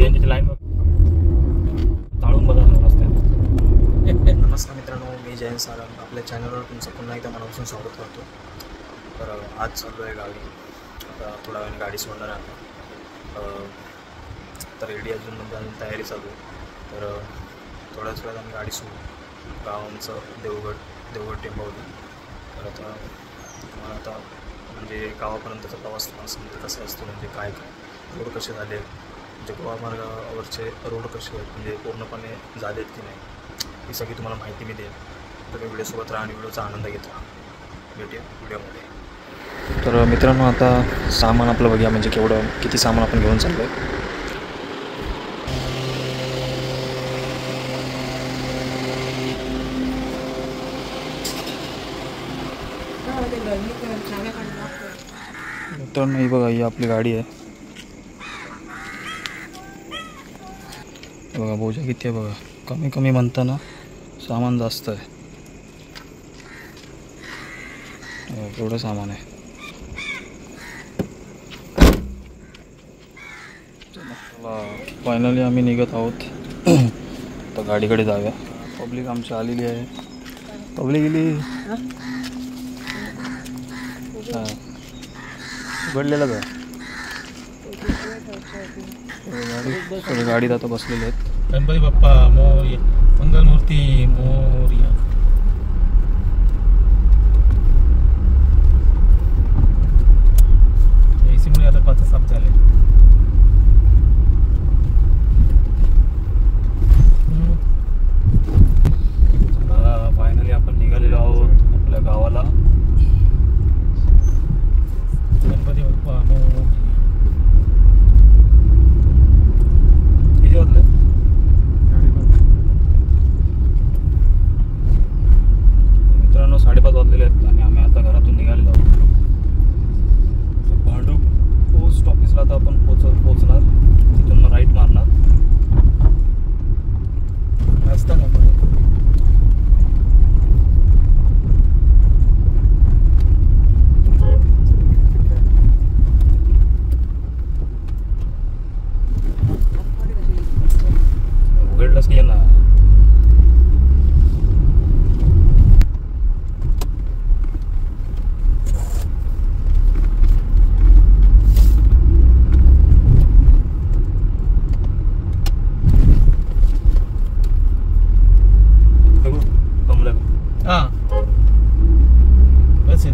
सीएनजीची line ताळून बघा रस्त्यात. नमस्कार मित्रांनो, मी जयंत सारंग. आपल्या चॅनलवर तुमचं पुन्हा एकदा मनापासून स्वागत करतो. तर आज चाललो आहे गावी. आता थोड्या वेळाने गाडी सोडणार आहे. तर रेडी अजून तयारी चालू आहे. तर थोड्याच वेळात आम्ही गाडी सोडू. गाव आमचं देवगड टेंबावली. तर तुम्हाला आता म्हणजे गावापर्यंतचा प्रवास समजेल कसा असतो, म्हणजे काय रोड कसे झाले, म्हणजे गोवा मार्गावरचे रोड कसे आहेत, म्हणजे पूर्णपणे झालेत की नाही, ही सगळी तुम्हाला माहिती मी देईन. तर व्हिडिओसोबत राहा आणि व्हिडिओचा आनंद घेत राहा. भेटूया व्हिडिओमध्ये. तर मित्रांनो, आता सामान आपलं बघूया, म्हणजे किती सामान आपण घेऊन चाललो आहे. मित्रांनो, ही बघा, ही आपली गाडी आहे. बघा बोजा किती आहे बघा. कमी म्हणताना सामान जास्त आहे. एवढं सामान आहे. फायनली आम्ही निघत आहोत. तर गाडीकडे जाऊया. पब्लिक आमची आलेली आहे. पब्लिक गेली उघडलेलं का गाडीत आता बसलेले आहेत. गणपती बाप्पा मोरया, मंगलमूर्ती मोरया. एसीमुळे आता पाच साफ झाले. फायनली आपण निघालेलो आहोत आपल्या गावाला. गणपती बाप्पा मोरया. किती वाजले? मित्रांनो, 5:30 वाजलेले आहेत आणि आम्ही आता घरातून निघालेलो आहोत. भांडूप पोस्ट ऑफिसला आता आपण पोहोचणार. तिथून राईट मारणार. रस्ता का उघडलंच नाही ना. हां बस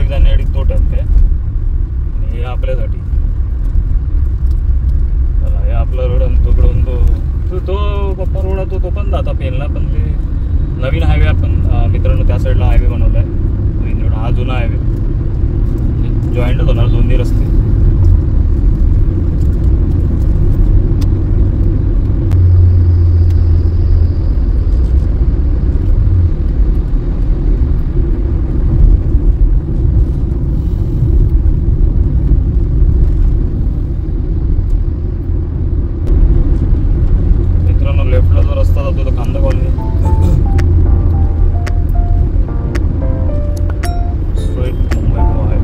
बाईक जाण्यासाठी तोट्यात काय, हे आपल्यासाठी. चला हे आपला रोड आणि तोकडून तो पप्पा रोड आहे तो पण जाता पेनला, पण ते नवीन हायवे आपण मित्रांनो त्या साईडला हायवे बनवला आहे. हा जुना हायवे जॉईंटच होणार दोन्ही रस्ते. लेफ्टला जो रस्ता जातो तो Kanda colony, straight Mumbai Goa highway.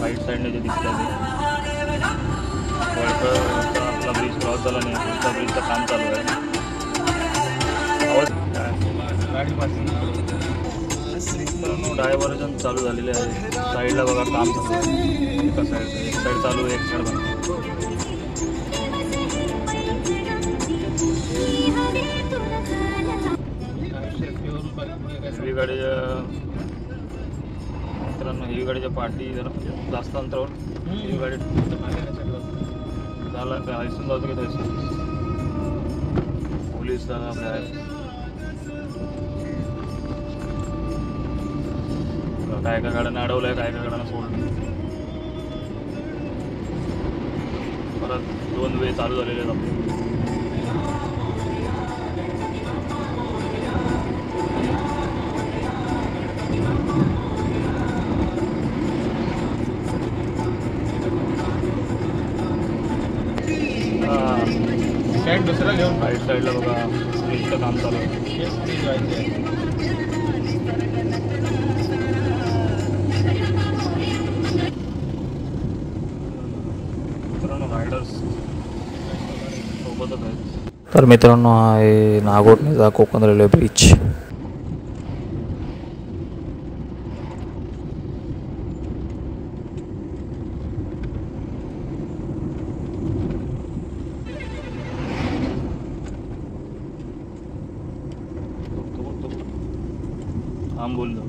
Right साईडने जे दिसतं ते वळकर आपला ब्रिज क्रॉस झाला नाही, पुढचा ब्रिजचं काम चालू आहे. आवाज मित्रांनो डायव्हर्जन चालू झालेले आहे. साईडला बघा काम चालू आहे. एका साईडचं एक साईड चालू आहे, एक साईड बंद. हिरवी गाडीच्या मित्रांनो हिरवी गाडीच्या पाठी जरा जास्त अंतरावर हिरवी गाडी झाला काय हैसून जातो की तैसून पोलीस झाला आपल्या आहे. काय काय गाड्यांना अडवलं आहे, काय काय गाड्यांना सोडलं. परत 2 वे चालू झालेले आहेत आपले. दुसरा घेऊन राईट साईडला बघा ब्रिजचं काम चालू आहे. मित्रांनो रायडर्स सोबतच आहेत. तर मित्रांनो हा आहे नागोठणेचा कोकण रेल्वे ब्रिज. हम बोल दो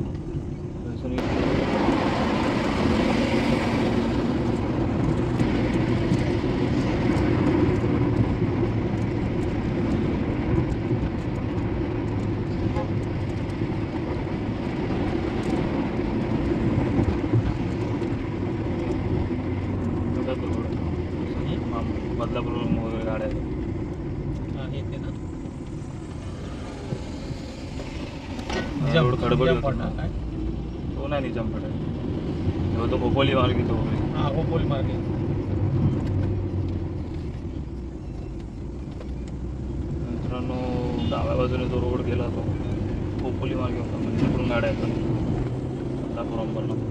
बदलापूर वगैरे गाड्या रोड खडबड होतो ना. तो नाही निजामपेठ आहे, तो खोपोली मार्ग येतो वगैरे. खोपोली मार्ग मित्रांनो डाव्या बाजूने जो रोड गेला तो खोपोली मार्ग होता, म्हणजे तिकडून गाड्या येतात बदलापूर अंबरनाथ.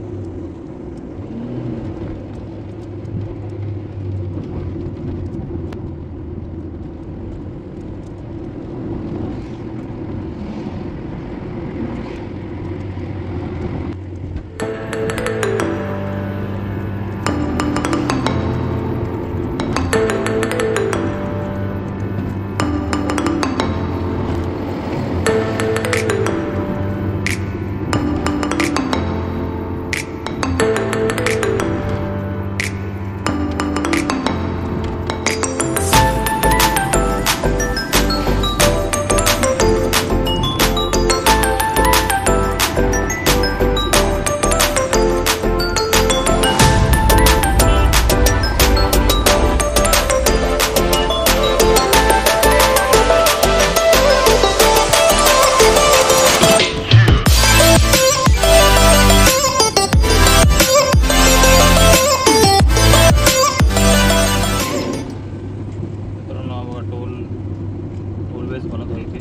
बनत आहे इथे.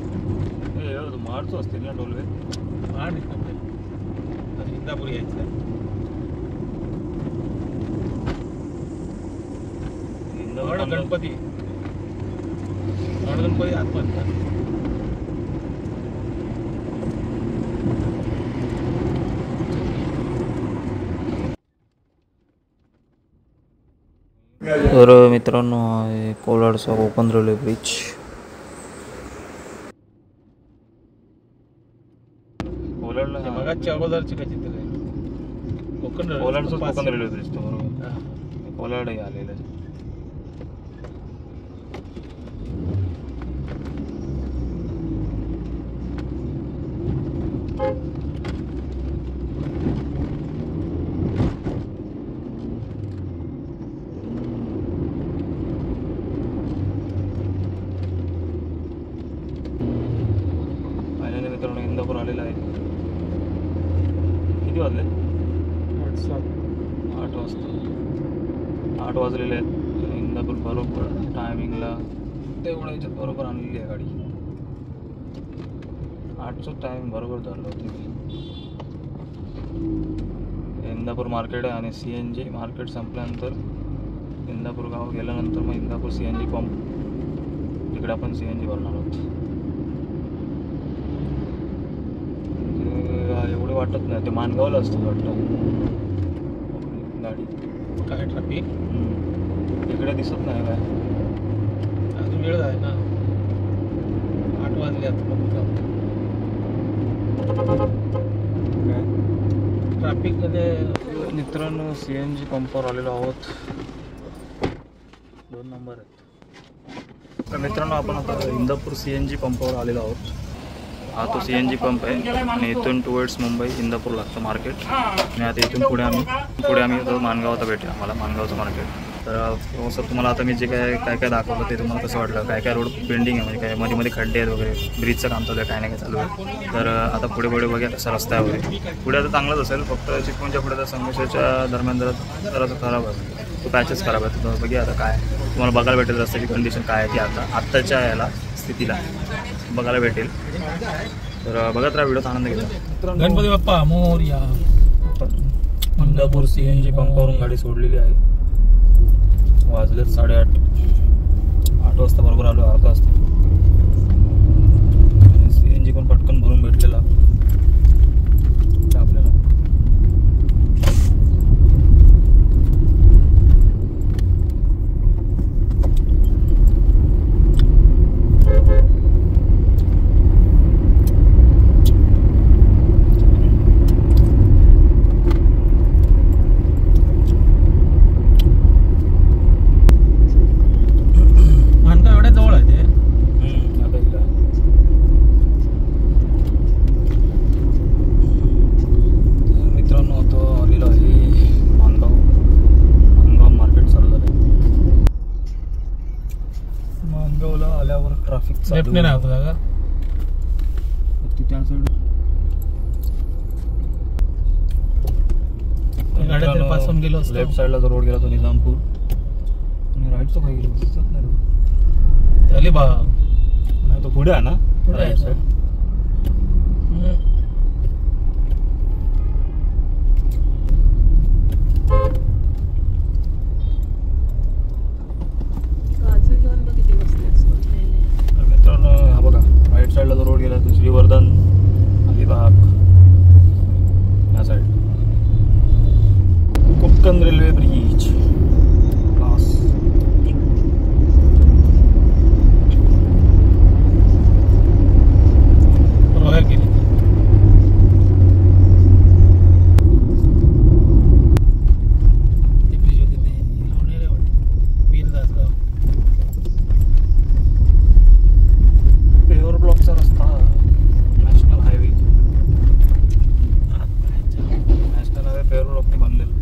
महाडचं असतील ना टोलवे. महाड इंदापूर यायचं गणपती आतमध्ये. तर मित्रांनो आहे कोलाडचा कोकण रेल्वे ब्रिज. मगाच्या अगोदरची काय चित्र आहे कोलाडचं कोकण रेल्वे ब्रिज तो बरोबर. कोलाडही आलेलं आहे. मित्रांनो इंदापूर आलेला आहे. किती वाजले? 8 वाजता. 8 वाजलेले आहेत. इंदापूर बरोबर टायमिंगला तेवढ्या याच्यात बरोबर आणलेली आहे गाडी. 8चं टायमिंग बरोबर झालं होतं. इंदापूर मार्केट आहे आणि CNG मार्केट संपल्यानंतर इंदापूर गाव गेल्यानंतर मग इंदापूर CNG पंप, तिकडे आपण CNG भरणार आहोत. एवढे वाटत नाही, ते मानगावला असतं वाटतं गाडी. काय ट्रॅफिक इकडे दिसत नाही काय. अजून वेळ आहे ना, 8 वाजले आता. ट्रॅफिक मध्ये मित्रांनो CNG पंपावर आलेलो आहोत. 2 नंबर आहेत. तर मित्रांनो आपण आता इंदापूर CNG पंपावर आलेलो आहोत. हा तो CNG पंप आहे आणि इथून टुवर्ड्स मुंबई इंदापूर लागतं मार्केट. आणि आता इथून पुढे आम्ही तो माणगावचा भेटेल आम्हाला, माणगावचं मार्केट. तर असं तुम्हाला आता मी जे काय दाखवलं ते तुम्हाला कसं वाटलं, काय रोड पेंडिंग आहे, म्हणजे काय मध्ये मध्ये खड्डे आहेत वगैरे, ब्रिजचं काम चालू आहे, काय नाही काय चालू आहे. तर आता पुढे बघूया कसं रस्ता आहे वगैरे. पुढे आता चांगलंच असेल, फक्त चिपळूणच्या पुढे तर संघर्षाच्या दरम्यान जरासं खराब आहे, तो पॅचेस खराब आहे. तर बघूया आता काय तुम्हाला बघायला भेटेल, रस्त्याची कंडिशन काय आहे ती आत्ताच्या याला स्थितीला बघायला भेटेल. तर बघत राहा, व्हिडिओचा आनंद घेतो. गणपती बाप्पा मोरया. इंदापूर CNG पंपावरून गाडी सोडलेली आहे. वाजलेत 8:30. 8 वाजता बरोबर आलो, अर्धा वाजता. CNG पण पटकन भरून भेटलेला आपल्याला. आल्यावर ट्रॅफिक लेफ्टने नाही होतं का त्या साईड गाड्या पासून गेलो असतो. लेफ्ट साईडला जो रोड गेला तो निजामपूर आणि राईटचा काही गेलो दिसत नाही. अलिबाग नाही तो पुढे आहे ना, राईट साईड. मित्रांनो हा बघा, राईट साईडला जो रोड गेला तो श्रीवर्धन, अलिबाग या side. Konkan railway bridge class. रोया केली ती ब्रिज होती ते लोणेरे वीरदासगाव. पेवर ब्लॉकचा रस्ता, नॅशनल हायवे पेवर ब्लॉकने बनलेला.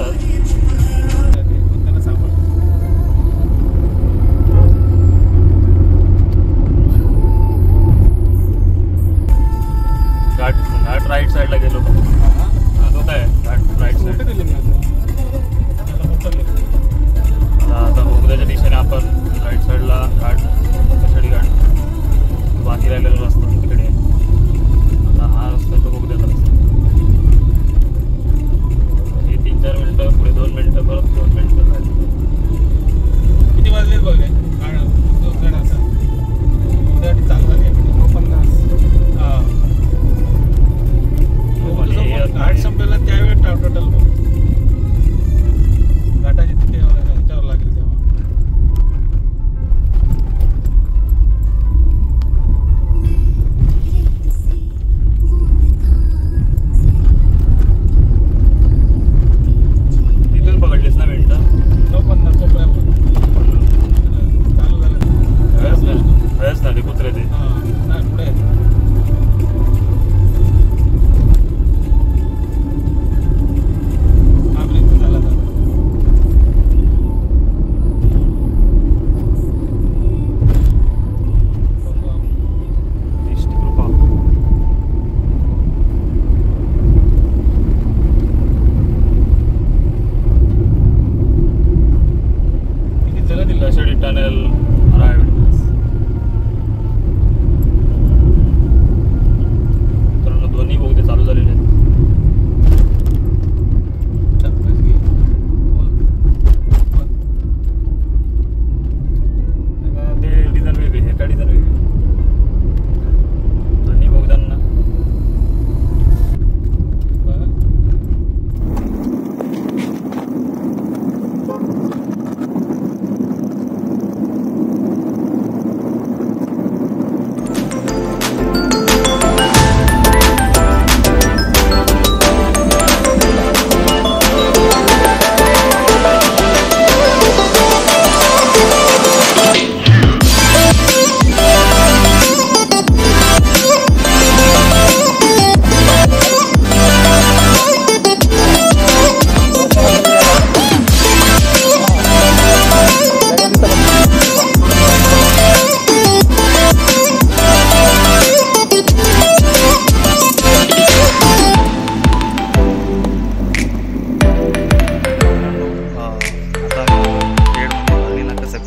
असतात. त्यांना सांभाळ. घाट राईट साईडला गेलो का? तो काय घाट राईट साईड. आता बोगद्याच्या दिशेने आपण राईट साईडला घाट कशाडी घाट बाकी राहिलेला रस्ता तिकडे. आता हा रस्ता तो बोगद्याचा रस्ता. हे 3-4 मिनटं पुढे 2 मिनटं परत 2 मिनटं झाली. किती वाजले बघ रे चालू झाली 9:50. हां घाट संपेला त्यावेळेस टोटल घाटाची तिथे ह्याच्यावर लागेल तेव्हा. तिथून पकडलीस ना मिनटं? 9:50 चालू झालं. वेळच झाली कुत्रे ते. हां पुढे टनेल arrived. मित्रांनो दोन्ही बोगदे चालू झालेले आहेत. ते डिझाईन वेगळी हे का डिझाईन वेगळी दोन्ही बोगद्यांना.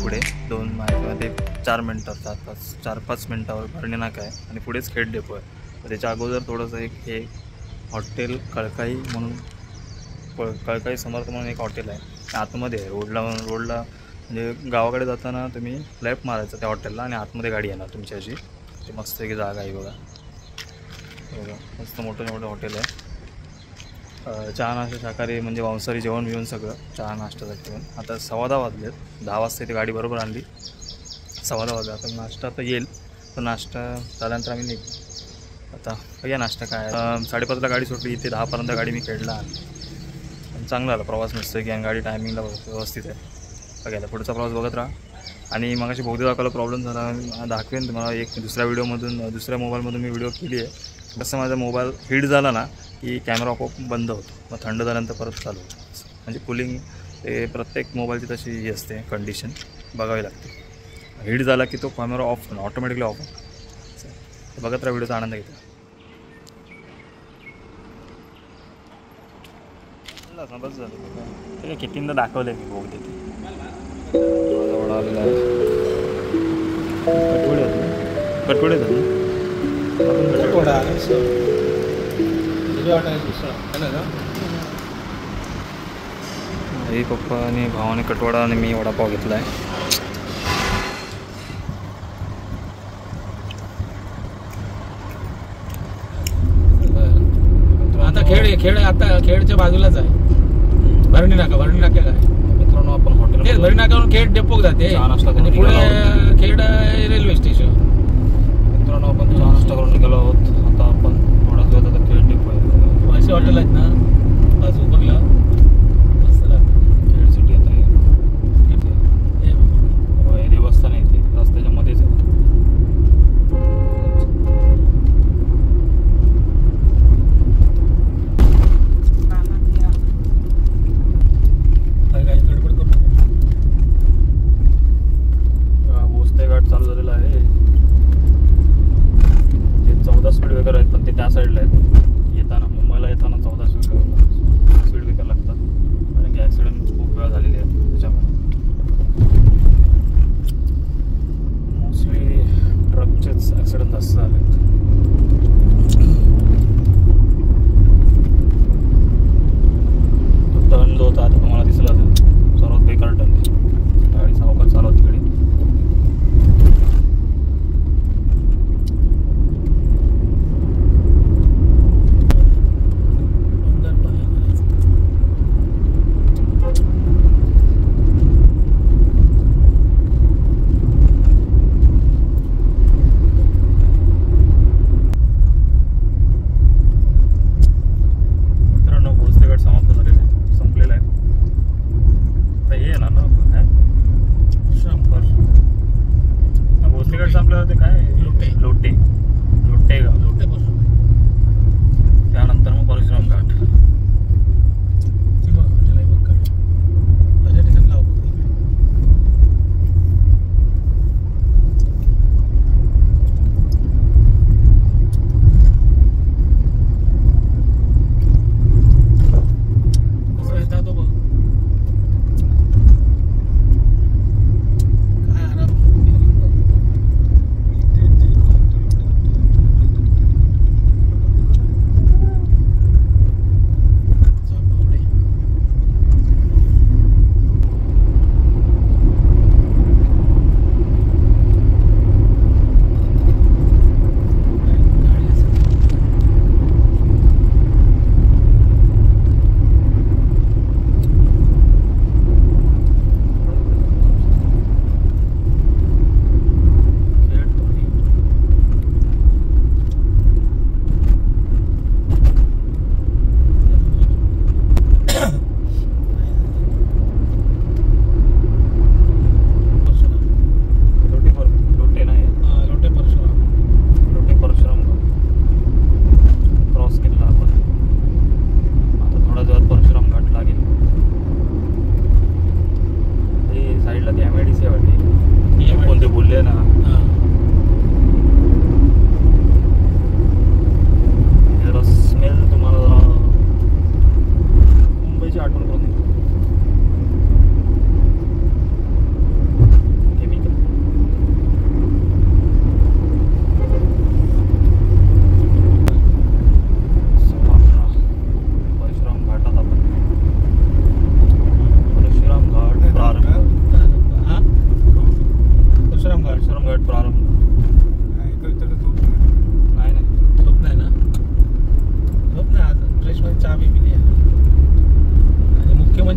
पुढे 4-5 मिनटावर भरणे नाका आहे आणि पुढेच खेड डेपो आहे. त्याच्या अगोदर थोडंसं हे हॉटेल कळकाई म्हणून कळकाई समर्थ म्हणून एक हॉटेल आहे आतमध्ये आहे. रोडला म्हणजे गावाकडे जाताना तुम्ही लेफ्ट मारायचं त्या हॉटेलला आणि आतमध्ये गाडी येणार तुमची अशी. ते मस्त एक जागा आहे बघा. मस्त मोठं हॉटेल आहे. चहा नाश्ता शाकाहारी म्हणजे मांसाहारी जेवण बिवण सगळं चहा नाश्त्यासाठी पण. आता 10:15 वाजलेत. 10 वाजता इथे गाडी बरोबर आणली. 10:15 वाजले. आता नाश्ता आता येईल तर नाश्ता झाल्यानंतर आम्ही निघू. आता बघा नाश्ता काय 5:30ला गाडी सुटली. इथे 10पर्यंत गाडी मी खेळला आणि चांगला आला प्रवास. मस्त की आणि गाडी टायमिंगला व्यवस्थित आहे. बघायला पुढचा प्रवास बघत राहा. आणि मग अशी बहुतेक दाखवायला प्रॉब्लेम झाला दाखवेन तुम्हाला एक दुसऱ्या व्हिडिओमधून दुसऱ्या मोबाईलमधून मी व्हिडिओ केली आहे. कसं माझा मोबाईल हीट झाला ना की कॅमेरा आपोआप बंद होतो. मग थंड झाल्यानंतर परत चालू होतं. म्हणजे कूलिंग ते प्रत्येक मोबाईलची तशी ही असते कंडिशन बघावी लागते. हीट झाला की तो कॅमेरा ऑफ होतो ऑटोमॅटिकली ऑफ होतो. बघत राहा व्हिडिओचा आनंद घेतो. बस झालं ते कितींदा दाखवलं मी बघ तिथे जवळ आलेला आहे. कटवडे होतात ना आई पप्पा आणि भावाने कटवडा आणि मी वडापाव घेतला आहे. आता खेड आता खेडच्या बाजूलाच आहे. भरणी नाका काय मित्रांनो आपण हॉटेल भरणी नाकावरून खेड डेपोक जाते आणि पुढे खेड रेल्वे स्टेशन. मित्रांनो आपण चहा नाश्ता करून निघालो आहोत. आता आपण थोडाच वेळात आता खेड डेपो आहे. असे हॉटेल आहेत ना बाजू बघला मस्त खेड सिटी. आता हे देवस्थान आहे ते रस्त्याच्या मध्येच आहे.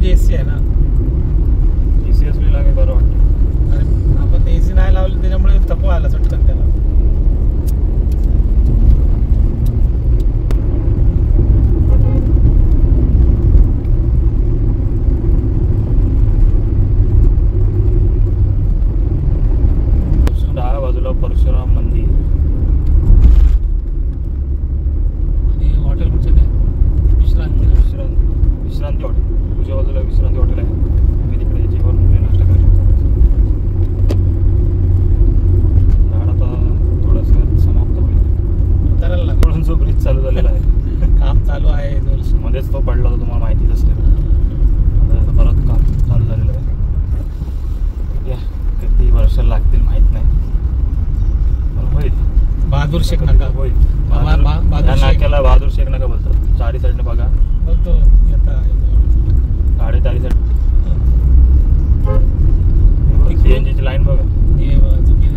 म्हणजे एसी आहे ना. एसी असली लागे बरं वाटतं. आणि आपण एसी नाही लावली त्याच्यामुळे थकवा आला चटकन त्याला. डाव्या बाजूला परशुराम मंदिर आणि हॉटेल कुठचं काय विश्रांती. विश्रांती हॉटेल. तुझ्या बाजूला विश्रांती हॉटेल आहे. मी तिकडे जेवण वगैरे नाश्ता करू शकतो. झाड आता थोडंसं समाप्त होईल. करायला लागलो. म्हणून जो ब्रिज चालू झालेला आहे काम चालू आहे जोरशी. मध्येच तो पडला होता, तुम्हाला माहितीच असेल. आता परत काम चालू झालेलं आहे. या किती वर्ष लागतील माहीत नाही, पण होईल. बहादूर शेख नाका होईल. बहादूर या शेख नाक्याला बहादूर शेख नाका बोलतात. चारी साईडने बघा, बोलतो येता गाडी चारी साईड. सीएनजीची लाईन बघा. हे चुकी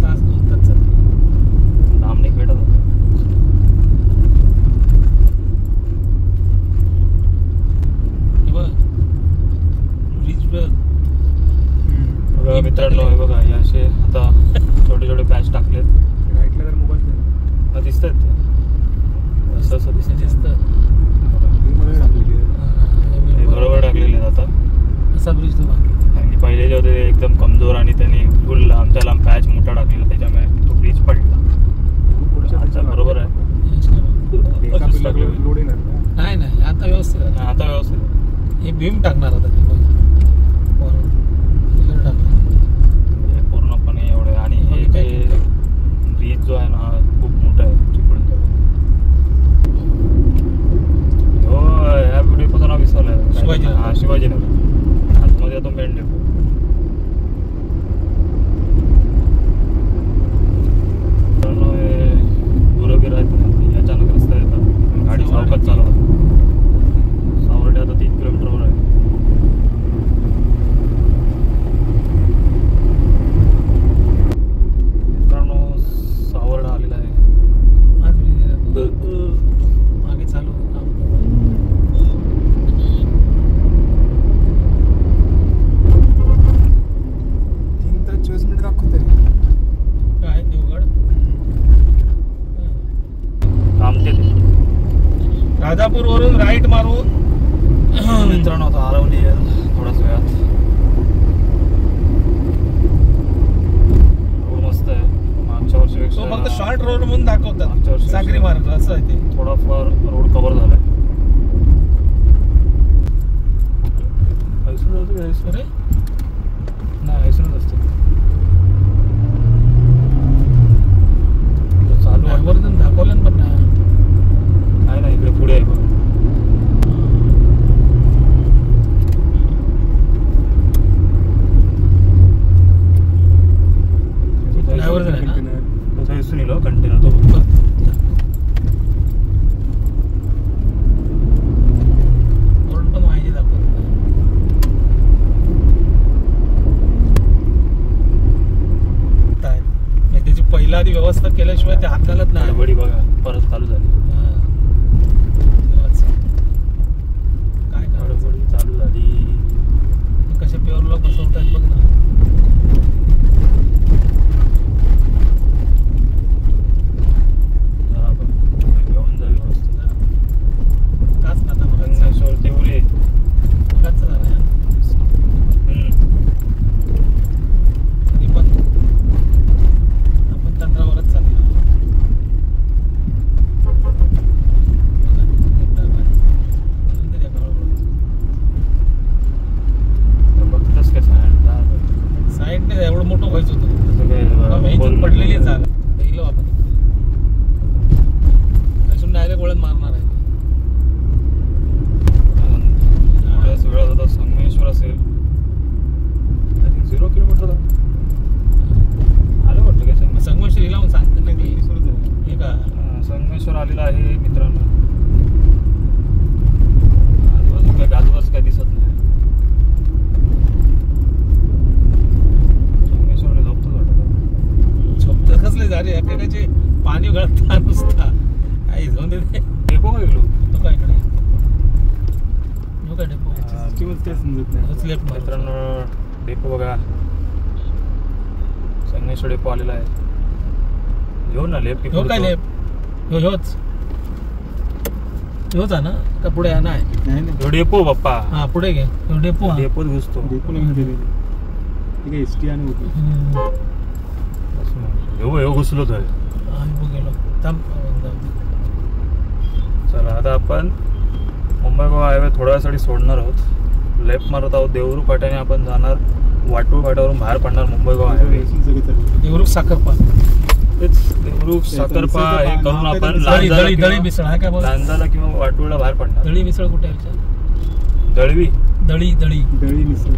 तास 2 तास चालते. लांबणी भेटत होता. हे बघ ब्रिज बघा मित्रांनो, हे बघा हे असे आता छोटे छोटे पॅच टाकलेत. राईटला जर मोबाईल दिसत आहेत असं असं दिसत. दिसतं. हे बरोबर टाकलेले आहेत आता. असा ब्रिज तो बाकी. आणि पहिले जे होते ते एकदम कमजोर आणि त्यांनी फुल आमच्या लांब पॅच मोठा टाकलेला, त्याच्यामुळे तो ब्रिज पडला. अच्छा बरोबर आहे. असंच टाकलेलं. लोड येणार ना. नाही नाही आता व्यवस्थित आहे. आता व्यवस्थित हे भीम टाकणार आता ते बघ. वरून टाकणार. हे पूर्णपणे एवढं. आणि हे जे ब्रिज जो आहे ना हा खूप मोठा आहे चिपळूणचा. हो ह्या व्हिडिओचं नाव विसरलं. शिवाजीनगर. हा शिवाजीनगर. आतमध्ये येतो मेन डेपो. गुरबीर आहेत ना, अचानक रस्ता येतात. गाडी सावकाश चालवतात. सावर्डे आता 3 किलोमीटरवर आहे. मित्रांनो सावर्डा आलेला आहे. आज ब्रिज मागे चालू काम. 3 तास 24 मिनिट दाखवत तरी. काय देवगड थांबते ते. राजापूर वरून राईट मारून मित्रांनो आता हरवली थोड्याच वेळात. रोड मस्त आहे मागच्या तो वर्षीपेक्षा. फक्त शॉर्ट रोड म्हणून मागच्या दाखवतात. वर्षी सागरी मार्ग असं आहे ते. थोडाफार रोड कव्हर झालाय. अरे नाही ऐसूनच असते. चालू आहे. ड्रायव्हर दाखवलं पण नाही. नाही नाही इकडे पुढे आहे बघ. ड्रायव्हर झाला ना. तसं दिसून येईल कंटेनर तो. वरून पण माहिती दाखवत. त्याची पहिला आधी व्यवस्था केल्याशिवाय ते हाताळत नाही. गडबडी बघा परत चालू झाली. काय करायचं. गडबडी चालू झाली. कसे प्युअरला बसवतात बघ ना. जरा बघ, घेऊन जा व्यवस्थित. काच ना आता बघायचं. रंगेश्वर तेवढे. बघायचं झालं यार. तरी पण आपण तंत्रावरच चाललो. बघतच कसं आहे. साईडने एवढं मोठं व्हायचं होतं. तसं काय इथून पडलेली जागा पहिलं आपण अजून डायरेक्ट वळण मारणार आहे. थोड्याच वेळात आता संगमेश्वर असेल. 0 किलोमीटर आलं वाटतं काय. संगमेश्वरीला लावून सांगते ना की हे का संगमेश्वर आलेला आहे मित्रांनो. आजूबाजू काय गाजूबाजू काय दिसत नाही. संगमेश्वरला झोपतोच वाटत. झोपत कसले झाले एकेकाचे पाणी गळत नुसता काही जाऊन देते. डेपो का गेलो तो काय इकडे तोच लेफ्ट मारू. मित्रांनो डेपो बघा, संगमेश्वर डेपो आलेला आहे. घेऊ ना लेफ्ट. ह्यो काय लेफ्ट ह्योच आहे ना का पुढे आहे? नाही ह्यो डेपो बाप्पा. हा पुढे घे. ह्यो डेपो हा. डेपोत घुसतो. ह्यो घुसलो तर. हा, ह्यो गेलो. थांब. चला आता आपण मुंबई गोवा हायवे थोड्या वेळासाठी सोडणार आहोत. लेफ्ट मारत आहोत देवरू फाट्याने. आपण जाणार वाटूळ फाट्यावरून बाहेर पडणार मुंबई गोवा हायवे. देवरुख साखरपा. तेच देवरूख साखरपा हे करून आपण दळी मिसळ आहे काय बोल? लांजाला किंवा वाटूळला बाहेर पडणार. दळी मिसळ कुठे आहे? दळवी. दळी मिसळ.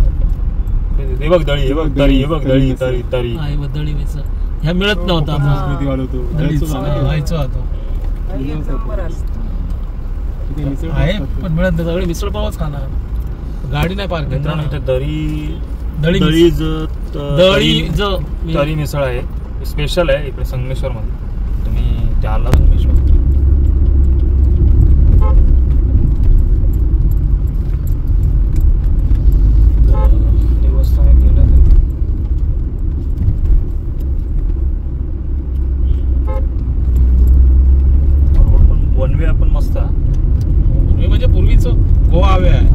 हे बघ दळी, हे बघ दळी, हे बघ दळी तरी तरी. हा, हे बघ दळी मिसळ. ह्या मिळत नव्हता आहे पण मिळत नाही. सगळी मिसळ पावच खाणार. गाडी नाही पार्क. मित्रांनो इथे दळी तरी मिसळ आहे. स्पेशल आहे इकडे संगमेश्वर मध्ये. तुम्ही त्या आला संगमेश्वर देवस्थान गेलं पण वन वे आपण मस्त आहे. म्हणजे पूर्वीच गोवा हायवे आहे.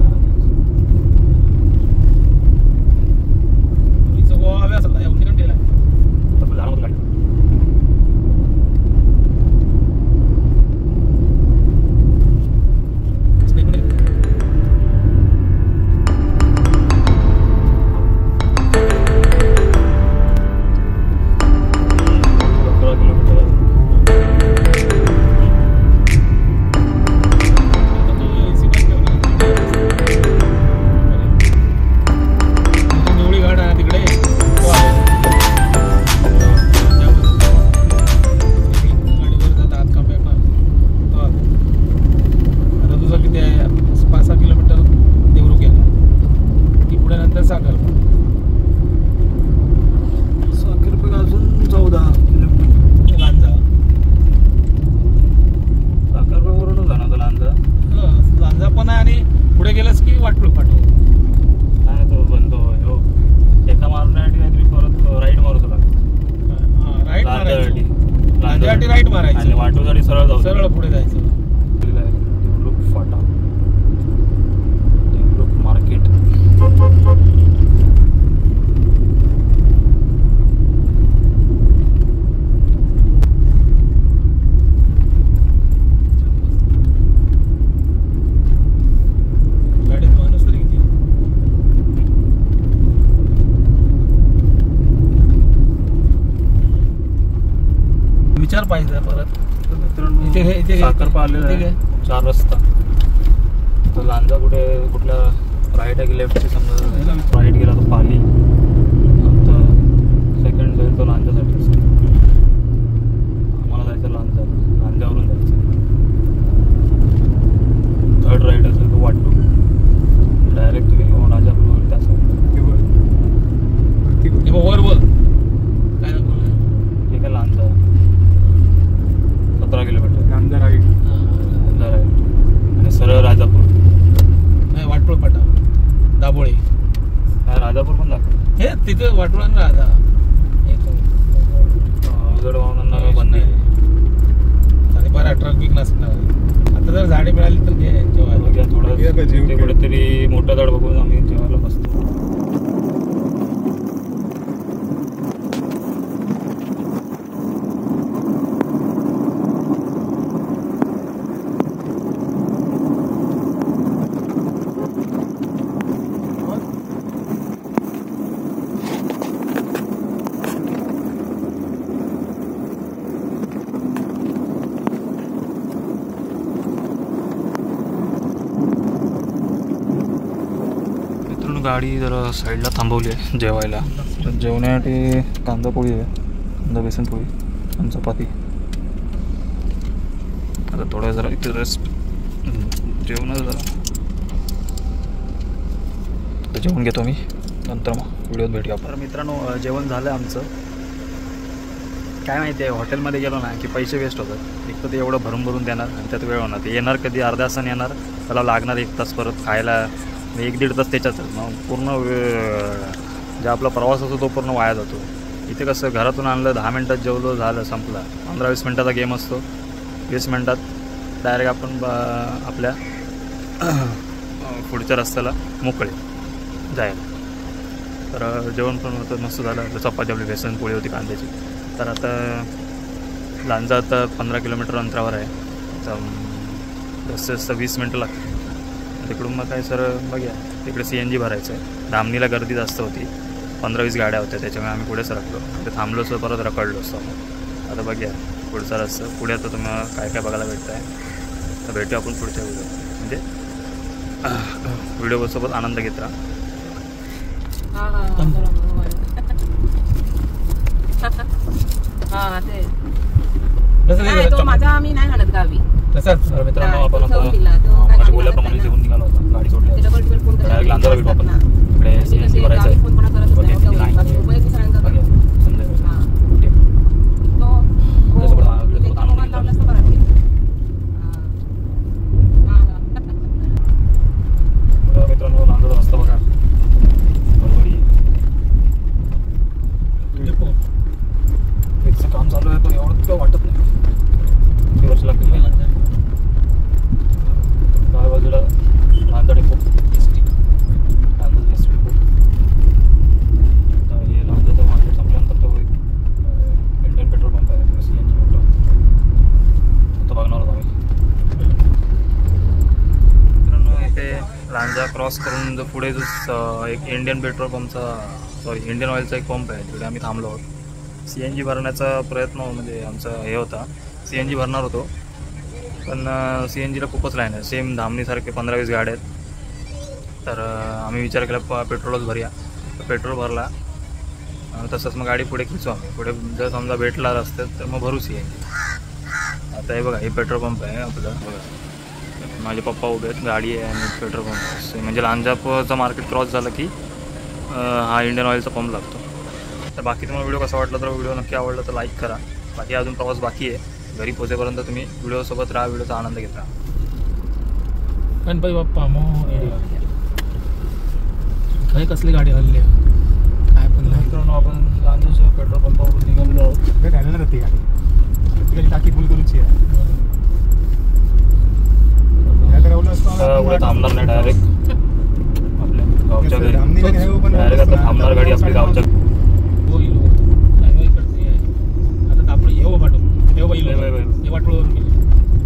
पूर्वीचं गोवा हायवे असेल या उंदीकडे गेला. राईट मारायचं. वाटोसाठी सरळ पुढे जायचं. देवरुख फाटा, देवरुख मार्केट. गाडीत माणूस तरी किती? विचार पाहिजे परत. मित्रांनो साखरपा आलेला आहे. 4 रस्ता. तर लांजा कुठल्या राईट आहे की लेफ्टची समजा. राईट गेला तो पाली. आता सेकंड जाईल तो लांजासाठी. आम्हाला जायचं लांजावरून जायचं. थर्ड राईट असेल तो वाटू. डायरेक्ट तुम्ही राजापूरवर त्या वर बोल काय ना बोल. ठीक आहे. Lanja 17 kilometre. Lanja right. Lanja right आणि सरळ राजापूर. नाही वाटोळ फाटा दाबोळे. राजापूर पण दाखव. हे तिथे वाटोळ आणि राजा अवजड वाहनांना बंद नाही. साडेबारा ट्रक बिक नसणार. आता जर झाडे मिळाली तर घे जेवायला. थोडं कुठेतरी मोठं झाड बघून आम्ही जेवायला बसतो. गाडी जरा साईडला थांबवली आहे जेवायला. तर जेवण्यासाठी कांदा पोळी आहे. कांदा बेसन पोळी आणि चपाती. आता थोडं जरा इथे रेस्ट जेवणार जरा. तर जेवण घेतो मी. नंतर मग व्हिडिओत भेटूया आपण. तर मित्रांनो जेवण झालं आमचं. काय माहिती आहे हॉटेलमध्ये गेलो ना की पैसे वेस्ट होतात. एक तर ते एवढं भरून देणार आणि त्यात वेळ होणार. ते येणार कधी अर्ध्या तासाने येणार. त्याला लागणार 1 तास परत खायला 1-1.5 तास त्याच्यातच मग पूर्ण जे आपला प्रवास असतो तो पूर्ण वाया जातो. इथे कसं घरातून आणलं 10 मिनटात जेवलो झालं संपला. 15-20 मिनटाचा गेम असतो. 20 मिनटात डायरेक्ट आपण आपल्या पुढच्या रस्त्याला मोकळे जायला. तर जेवण पण होतं मस्त झालं. चपाती आपली बेसन पोळी होती कांद्याची. तर आता लांजा आता 15 किलोमीटर अंतरावर आहे. तर जास्तीत जास्त 20 मिनटं लागते तिकडून. मग काय सर बघूया तिकडे CNG भरायचं आहे. धामणीला गर्दी जास्त होती. 15-20 गाड्या होत्या त्याच्यामुळे आम्ही पुढे सरकलो. ते थांबलो असतो परत रखडलो असतो. आता बघूया पुढचा रस्ता पुढे. आता तुम्हाला काय काय बघायला भेटतं आहे तर भेटू आपण पुढच्या म्हणजे व्हिडिओसोबत आनंद घेत राहा. माझा आम्ही नाही आणत गावी. तसाच मित्रांनो आपण आता माझ्या बोलल्याप्रमाणे जेवून निघालो होता. गाडी सोडली डायरेक्ट लांजाला भेटू आपण. इकडे CNG भरायचं आहे. मित्रांनो लांजाचा रस्ता बघा. एकचं काम चालू आहे पण एवढं काय वाटत नाही. किती वर्ष लागतील काय बाजूला Lanja depot ST Lanja ST depot. आता हे लांजाचं मार्केट संपल्यानंतर तो एक इंडियन पेट्रोल पंप आहे. CNG पेट्रोल तो बघणार होतो आम्ही. मित्रांनो इथे लांजा क्रॉस करून जो पुढे जो एक इंडियन पेट्रोल पंपचा इंडियन ऑइलचा एक पंप आहे तिकडे आम्ही थांबलो आहोत. CNG भरण्याचा प्रयत्न म्हणजे आमचा हे होता. CNG भरणार होतो पण CNGला खूपच लाईन आहे. सेम धामणीसारखे 15-20 गाड्या आहेत. तर आम्ही विचार केला पेट्रोलच भरूया. पेट्रोल भरला तसंच मग गाडी पुढे खिचू आम्ही. पुढे जर समजा भेटला रस्त्यात तर मग भरू CNG. आता हे बघा हे पेट्रोल पंप आहे आपलं. बघा माझे पप्पा उभे आहेत. गाडी आहे आणि पेट्रोल पंप म्हणजे लांजाचं मार्केट क्रॉस झालं की हा इंडियन ऑइलचा पंप लागतो. तर बाकी तुम्हाला व्हिडिओ कसा वाटला तर व्हिडिओ नक्की आवडला तर लाईक करा. बाकी अजून प्रवास बाकी आहे. घरी पोहोचेपर्यंत तुम्ही व्हिडिओसोबत राहा. व्हिडिओचा आनंद घेत राहा. गणपती बाप्पा मोरया. काय कसली गाडी हल्ली काय पण नाही. मित्रांनो आपण लांजाच्या पेट्रोल पंपावरून निघालेलो आहोत. घालायला ती गाडी टाकी फुल करूची आहे. पुढे थांबणार नाही डायरेक्ट आपल्या गावच्या घरी. डायरेक्ट आता थांबणार गाडी आपली गावच्या.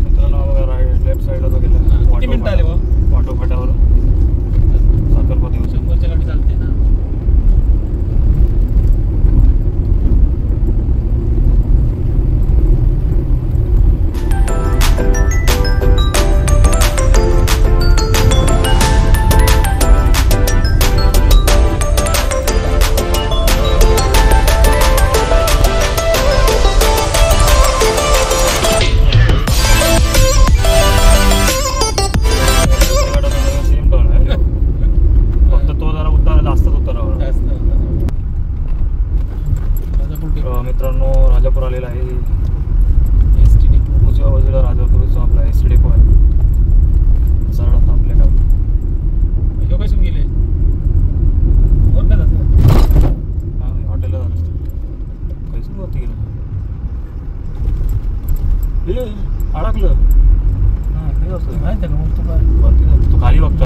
मित्रांनो बघा राईट लेफ्ट साईडला तो गेला ऑटो फाट्यावर साखरपती शंभरच्या गाडी चालते ना. मित्रांनो राजापूर आलेला आहे. ST डेपो उजव्या बाजूला राजापूरचा आपला ST डेपो आहे. सरळ आता आपल्या गाव कसून गेले हॉटेलला जात असते. कैसून वरती गेलं अडकलं नाही असं माहिती आहे का तू काय वरती जातो तो खाली बघतो.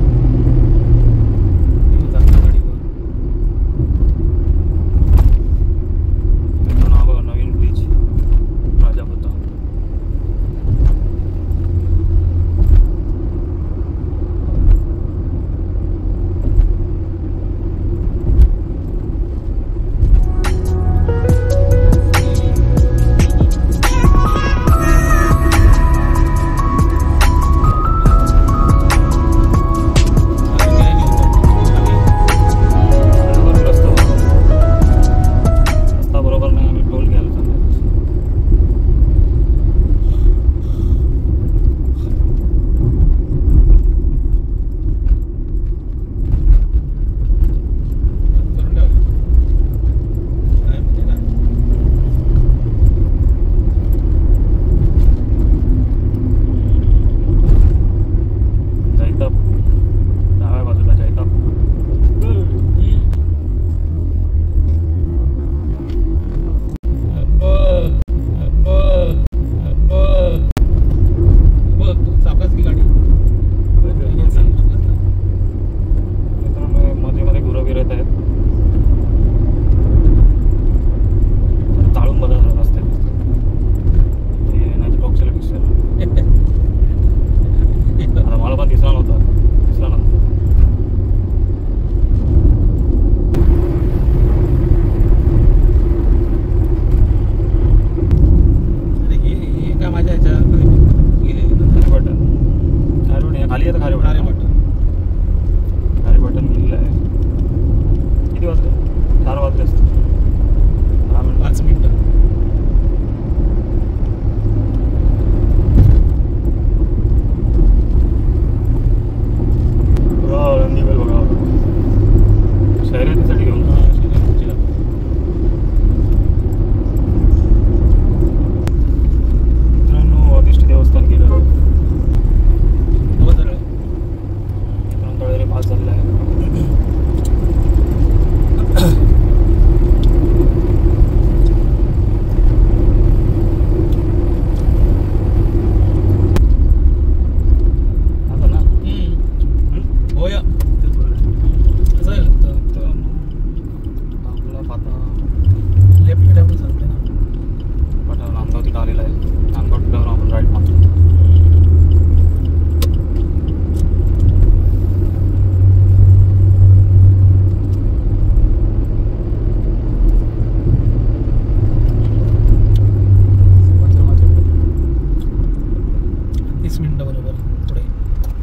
30 मिनिटं बरोबर पुढे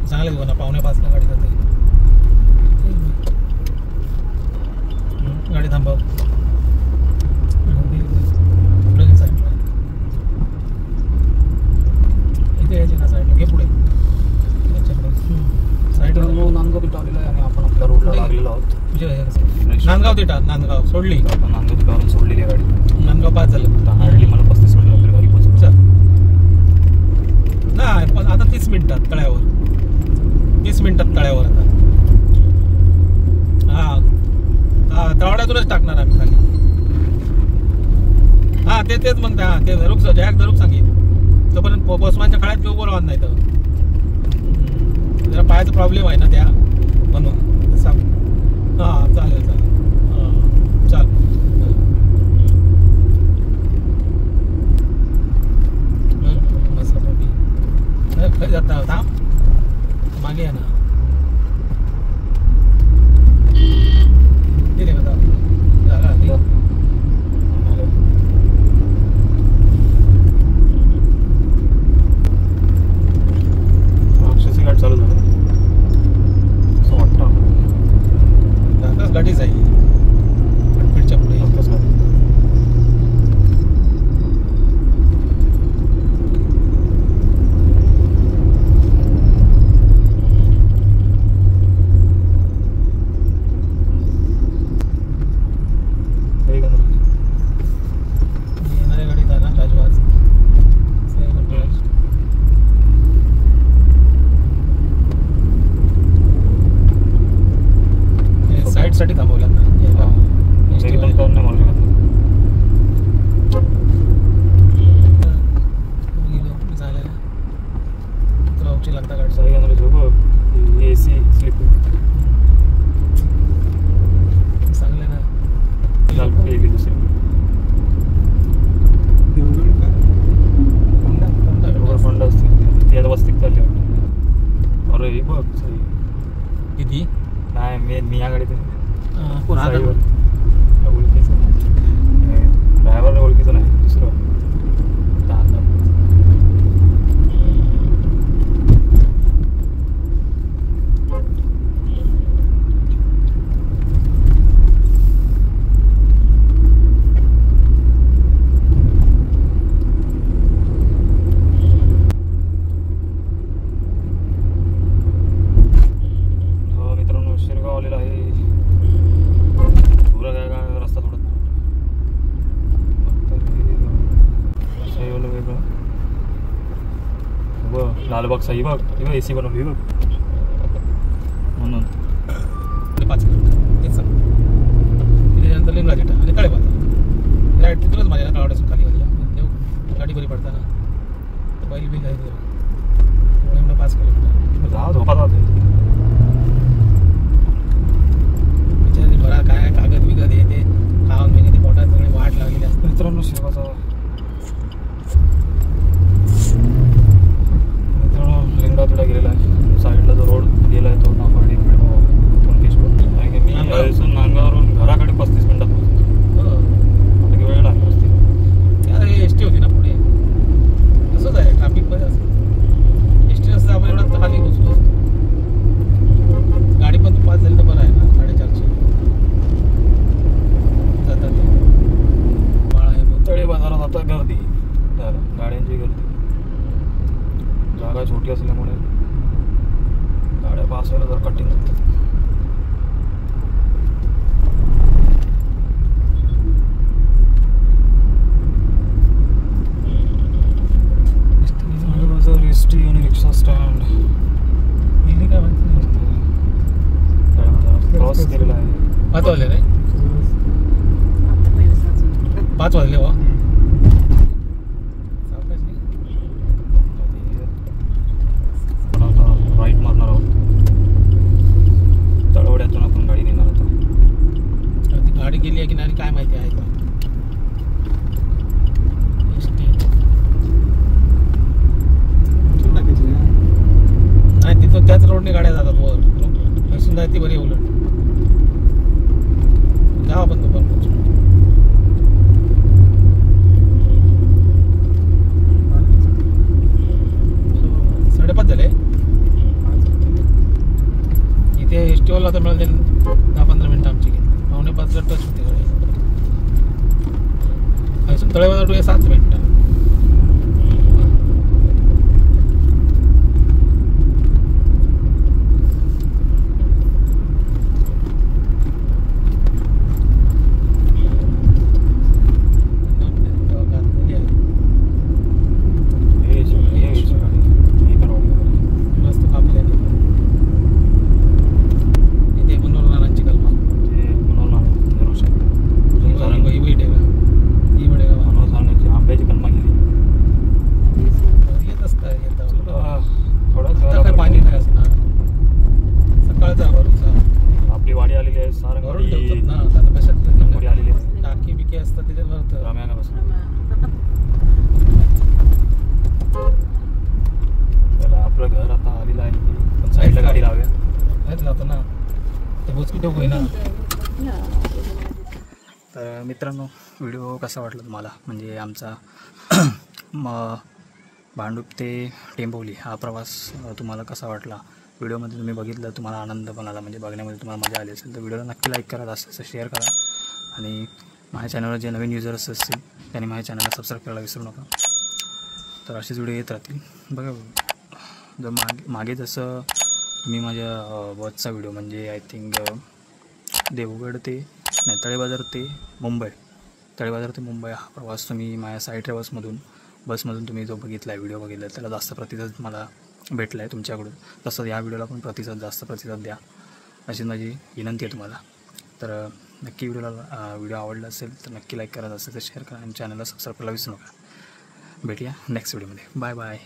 चांगले बघा 4:45ला गाडी जाते. गाडी थांबव पुढे साईडला इथे यायचे ना साईडला घे पुढे साईडला नांदगाव तिथं आलेलं आहे आणि आपण आपल्या रोडला लागलेलो आहोत. नांदगाव तिटा नांदगाव सोडली आपण नांदगाव तिथं सोडलेली आहे गाडी. नांदगाव 5 झालं आता हार्डली मला 35 मिनिटं आपल्या घरी पोहोचू. चल नाही पण आता 30 मिनिटात तळ्यावर 30 मिनिटात तळ्यावर आता हां तळवड्यातूनच टाकणार आम्ही खाली. हां तेच म्हणते. हां ते धरूक जॅक धरूक सांगेल तोपर्यंत पोस्टमॅनच्या खाड्यात घेऊ बोलावं नाही तर जरा पायाचा प्रॉब्लेम आहे ना त्या म्हणून सांग. हां चालेल चालेल हां चाल बस खरी जाता थांब मागे आहे ना दिले बघा जागा राक्षसी गाडी चालू झाली असं वाटतं. आताच गाडीच आहे पटपटच्या पुढे आताच गाडी. येणाऱ्या गाडीत आहे ना राजवाज साईडसाठी थांबवल्यात ना एकदम टर्न नाही मारू शकत. झालेलं क्रॉपची लागता गाडी सही घेणार झोप AC स्लिपिंग चांगले ना लाल गेली दुसरी फंड असतील ती आता वस्तीत चालली वाटतं. अरे हे बघ सही किती नाही मी या गाडीत पुन्हा ओळखीचं ड्रायव्हर ओळखीचं नाही दुसरं. मित्रांनो शिरगाव आलेला आहे. रस्ता थोडा वेगळं बघ लालबाग साई बघ हे AC बनवली बघ म्हणून 5 किलोमीटर तेच सांग त्याच्यानंतर लिंगा थिटा आणि तळे बाजार राईट तिथूनच माझ्या कावड्यासून खाली घालला देऊ गाडी बरी पडताना बैल बिल आहे त्यामुळे 5 किलोमीटर जा झोपा जाते बिचारी बरा काय कागद बिगद हे ते खाऊन म्हणजे ते पोटात सगळी वाट लागलेली असते. मित्रांनो शिरगावचा मित्रांनो लिंगाव तिला गेलेला आहे. साईडला जो रोड गेला आहे तो नांबाडी कुणकेश्वर आणि मी इथून नांदगाववरून घराकडे 35 मिनिटात पोहोचतो. आता वेळ लागला असते त्याला ST होती ना पुढे तसंच आहे ट्रॅफिकमध्ये असं ST असतं आपण एवढं खाली बसलो गाडी पण 5 झाली तर बरं आहे ना 450 जातात बाळा आहे मग तळे बाजारात आता गर्दी गाड्यांची गर्दी जागा छोटी असल्यामुळे गाड्या पास व्हायला जर कठीण जातात. ST आणि रिक्षा स्टँड गेली काय म्हणते क्रॉस केलेला आहे. 5 वाजले रे 5 वाजले वा आता राईट मारणार आहोत. तळवड्यातून आपण गाडी नेणार आता. ती गाडी गेली आहे की नाही काय माहिती आहे का ST नाही तिथं त्याच रोडने गाड्या जातात वर पैसून जायची बरी उलट जाऊ आपण दुपारपासून तळेगावला आता मिळाले 10-15 मिनिटं आमची गेली. 4:45ला टच होते गाडी. इथून तळेगावला टू 7 मिनिटं. आपली वाडी आलेली आहे सारंगवाडी आलेली आहे. टाकी बिकी असतात त्याच्यावर राम्याना बस आपलं घर आता आलेलं आहे. पण साईडला गाडी लावूया. जातं ना ते बोचकी टोक होईना. तर मित्रांनो, व्हिडिओ कसा वाटला तुम्हाला? म्हणजे आमचा भांडूप ते टेंबोली हा प्रवास तुम्हाला कसा वाटला? व्हिडिओमध्ये तुम्ही बघितलं, तुम्हाला आनंद पण आला, म्हणजे बघण्यामध्ये तुम्हाला मजा आली असेल तर व्हिडिओला नक्की लाईक करा, असं शेअर करा. आणि माझ्या चॅनलवर जे नवीन युजर्स असतील त्यांनी माझ्या चॅनलला सबस्क्राईब करायला विसरू नका. तर असेच व्हिडिओ येत राहतील. बघा, जर मागे जसं तुम्ही माझ्या बसचा व्हिडिओ म्हणजे आय थिंक देवगड ते नाही तळेबाजार ते मुंबई, तळेबाजार ते मुंबई हा प्रवास तुम्ही माझ्या साई ट्रॅव्हल्समधून बसमधून तुम्ही जो बघितला आहे, व्हिडिओ बघितला त्याला जास्त प्रतिसाद मला भेटला आहे तुमच्याकडून. तसं या व्हिडिओला पण जास्त प्रतिसाद द्या अशी माझी विनंती आहे तुम्हाला. तर नक्की व्हिडिओ आवडला असेल तर नक्की लाईक करा, असेल तर शेअर करा आणि चॅनलला सबस्क्राईब करायला विसरू नका. भेटूया नेक्स्ट व्हिडिओमध्ये. Bye bye.